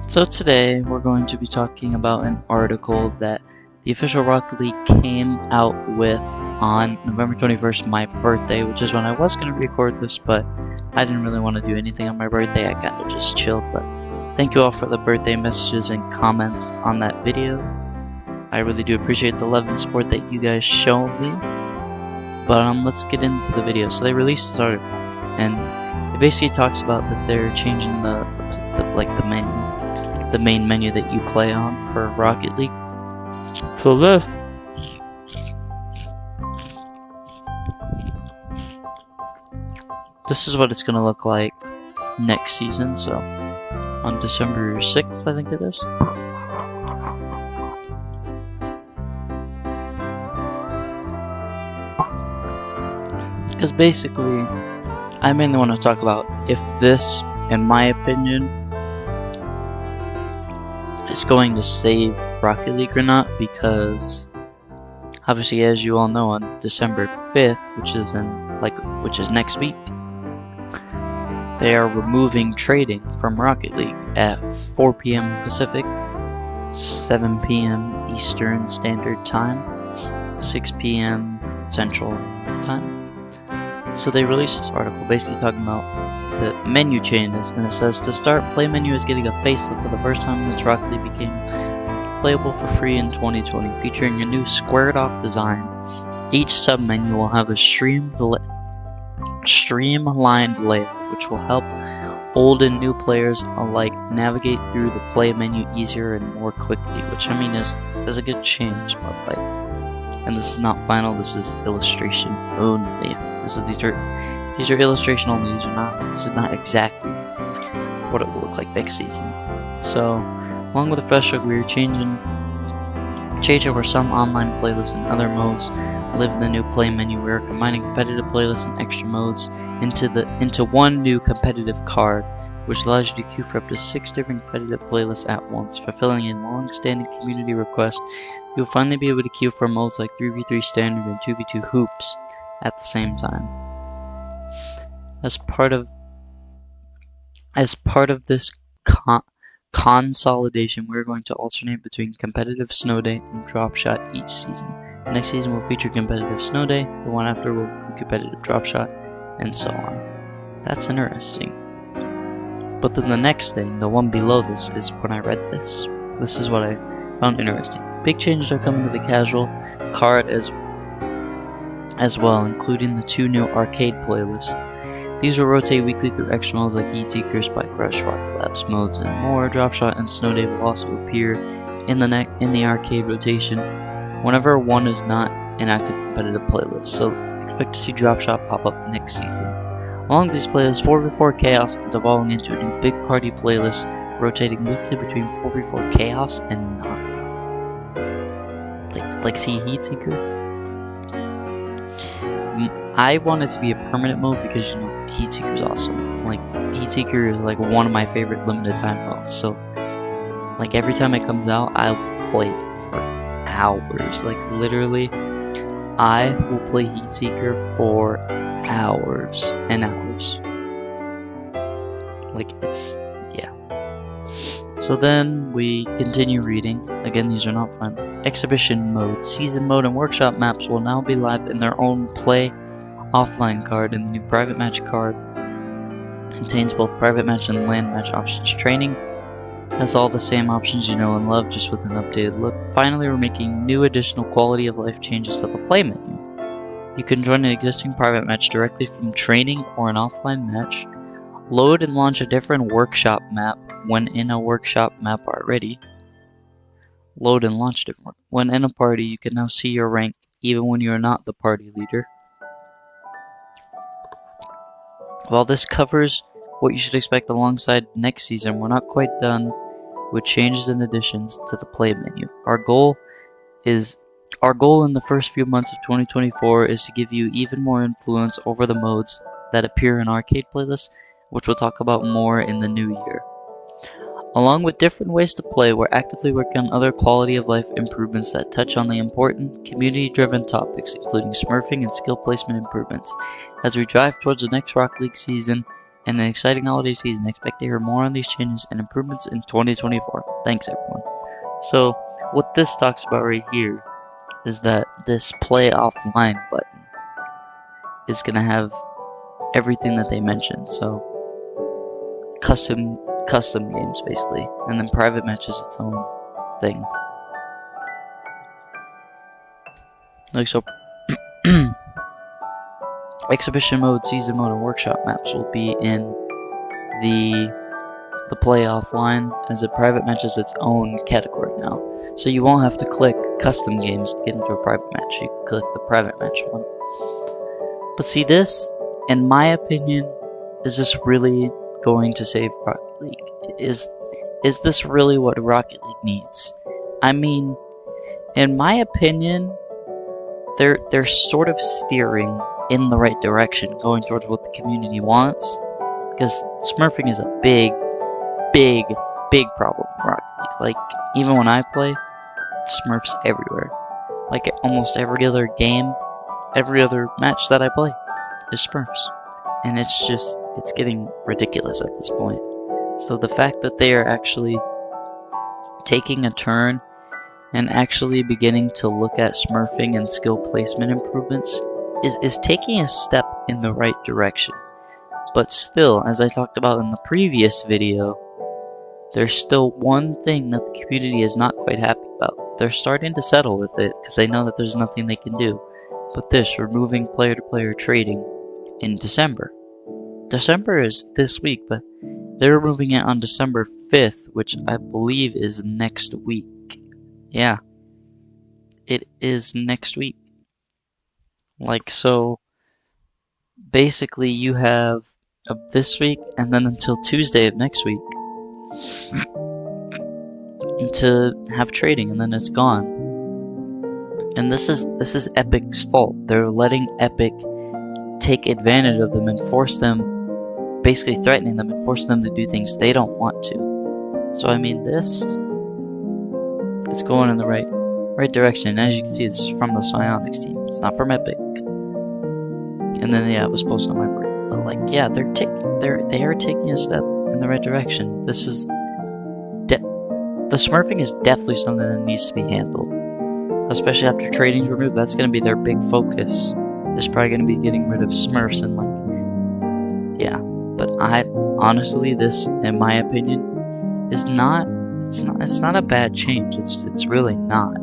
So today we're going to be talking about an article that the official Rocket League came out with on November 21st, my birthday, which is when I was going to record this, but I didn't really want to do anything on my birthday. I kind of just chilled, but thank you all for the birthday messages and comments on that video. I really do appreciate the love and support that you guys show me. But let's get into the video. So they released this article, and it basically talks about that they're changing the main menu that you play on for Rocket League. So this is what it's gonna look like next season. So on December 6th, I think it is. Because basically, I mainly want to talk about if this, in my opinion, is going to save Rocket League or not, because obviously, as you all know, on December 5th, which is next week, they are removing trading from Rocket League at 4 p.m. Pacific, 7 p.m. Eastern Standard Time, 6 p.m. Central Time. So they released this article basically talking about the menu changes, and it says, to start, play menu is getting a facelift for the first time since Rocket League became playable for free in 2020, featuring a new squared off design. Each sub-menu will have a streamlined layout, which will help old and new players alike navigate through the play menu easier and more quickly, which I mean is a good change, but like, and this is not final, this is illustration only. These are illustration only. This is not exactly what it will look like next season. So, along with the fresh look, we are changing over some online playlists and other modes live in the new play menu. We are combining competitive playlists and extra modes into one new competitive card, which allows you to queue for up to 6 different competitive playlists at once, fulfilling a long-standing community request. You'll finally be able to queue for modes like 3v3 standard and 2v2 hoops at the same time. As part of this consolidation, we're going to alternate between competitive snow day and drop shot each season. The next season will feature competitive snow day, the one after will include competitive drop shot, and so on. That's interesting. But then the next thing, the one below this, is when I read this is what I found interesting. Big changes are coming to the casual card as well, including the 2 new arcade playlists. These will rotate weekly through extra modes like Heat Seeker, Spike Rush, Rocket Labs modes, and more. Drop Shot and Snow Day will also appear in the arcade rotation whenever one is not an active competitive playlist. So expect to see Drop Shot pop up next season. Along with these playlists, 4v4 Chaos is evolving into a new big party playlist, rotating weekly between 4v4 Chaos and Knockdown. Like see Heat Seeker? I want it to be a permanent mode because, you know, Heat Seeker is awesome. Like, Heat Seeker is like one of my favorite limited time modes. So, like, every time it comes out, I'll play it for hours. Like, literally, I will play Heat Seeker for hours and hours. Like, it's, yeah. So then we continue reading. Again, these are not fun. Exhibition mode, season mode, and workshop maps will now be live in their own play offline card, and the new private match card contains both private match and LAN match options. Training has all the same options you know and love, just with an updated look. Finally, we're making new additional quality of life changes to the play menu. You can join an existing private match directly from training or an offline match. Load and launch a different workshop map when in a workshop map already. Load and launch different. When in a party, you can now see your rank even when you are not the party leader. While this covers what you should expect alongside next season, we're not quite done with changes and additions to the play menu. Our goal in the first few months of 2024 is to give you even more influence over the modes that appear in arcade playlists, which we'll talk about more in the new year. Along with different ways to play, we're actively working on other quality of life improvements that touch on the important community-driven topics, including smurfing and skill placement improvements. As we drive towards the next Rocket League season and an exciting holiday season. Expect to hear more on these changes and improvements in 2024. Thanks, everyone. So, what this talks about right here is that this play offline button is going to have everything that they mentioned. So, custom games, basically. And then private match is its own thing. Like so. Exhibition mode, season mode, and workshop maps will be in the play offline, as a private match is its own category now. So you won't have to click custom games to get into a private match. You click the private match one. But see, this, in my opinion, is this really going to save Rocket League? Is this really what Rocket League needs? I mean, in my opinion, they're sort of steering in the right direction, going towards what the community wants, because smurfing is a big problem in Rocket League. Like, even when I play, smurfs everywhere. Like, almost every other game, every other match that I play is smurfs. And it's getting ridiculous at this point. So the fact that they are actually taking a turn and actually beginning to look at smurfing and skill placement improvements is taking a step in the right direction. But still, as I talked about in the previous video, there's still one thing that the community is not quite happy about. They're starting to settle with it because they know that there's nothing they can do. But this, removing player-to-player trading in December. December is this week, but they're removing it on December 5th, which I believe is next week. Yeah, it is next week. Like, so basically you have this week and then until Tuesday of next week to have trading, and then it's gone. And this is Epic's fault. They're letting Epic take advantage of them and force them, basically threatening them and forcing them to do things they don't want to. So I mean, this is going in the right direction. And as you can see, this is from the Psionics team. It's not from Epic. And then yeah, it was posted on my birthday. But like, yeah, they are taking a step in the right direction. This is the smurfing is definitely something that needs to be handled, especially after trading's removed. That's going to be their big focus. There's probably going to be getting rid of smurfs and like, yeah. But I honestly, this, in my opinion, is not. It's not a bad change. It's really not.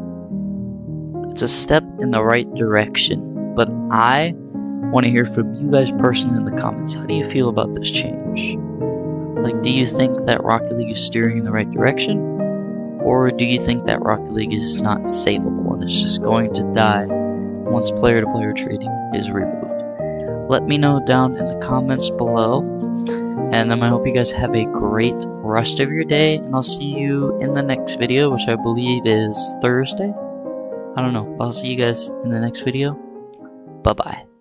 It's a step in the right direction. But I want to hear from you guys personally in the comments. How do you feel about this change? Like, do you think that Rocket League is steering in the right direction? Or do you think that Rocket League is not savable and it's just going to die once player-to-player trading is removed? Let me know down in the comments below. And I hope you guys have a great rest of your day. And I'll see you in the next video, which I believe is Thursday. I don't know. I'll see you guys in the next video. Bye-bye.